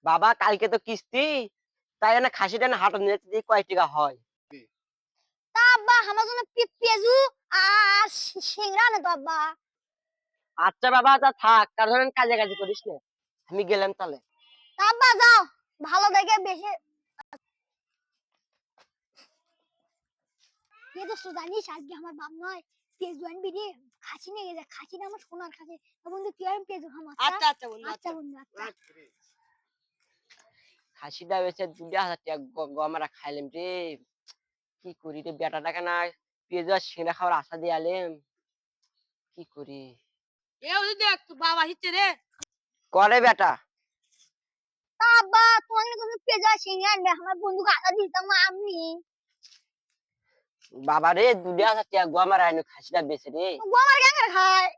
বাবা কালকে তো কিস্তি, তাই না খাসিটা না হাটে নিয়ে দিয়ে কয় টাকা হয়? তা আব্বা আমার জন্য পেঁয়াজু আর সিংড়া না তো আব্বা। আচ্ছা বাবা তা থাক, কারণ কাজে কাজে করিস না। আমি গেলাম তাহলে। তা আব্বা যাও, ভালো দেখে বেশি। এ দোস্ত জানিস আজকে আমার বাপ নয় পেঁয়াজু আনবি রে, খাসি নিয়ে গেছে, খাসিটা আমার সোনার খাসি। তা বন্ধু তুই আর পেঁয়াজু খাম। আচ্ছা আচ্ছা বন্ধু, আচ্ছা আচ্ছা বন্ধু আচ্ছা। খাসিটা বেচে 2,000 টাকা আমরা খাইলাম রে। কি করি রে বেটাটাকে না পেঁয়াজ আর সিংড়া খাওয়ার আশা দিয়ে আলেম। কি করি? এ ওই দেখ তোর বাবা হিচ্ছে রে। করে বেটা। তা আব্বা তোমার কোনো পেঁয়াজু আর সিংড়া আনবে, আমার বন্ধুকে আশা দিতাম আমি। বাবা রে 2,000 টাকা আমার আইনো খাসিটা বেচে রে। ও আমার গ্যাংয়ের খায়।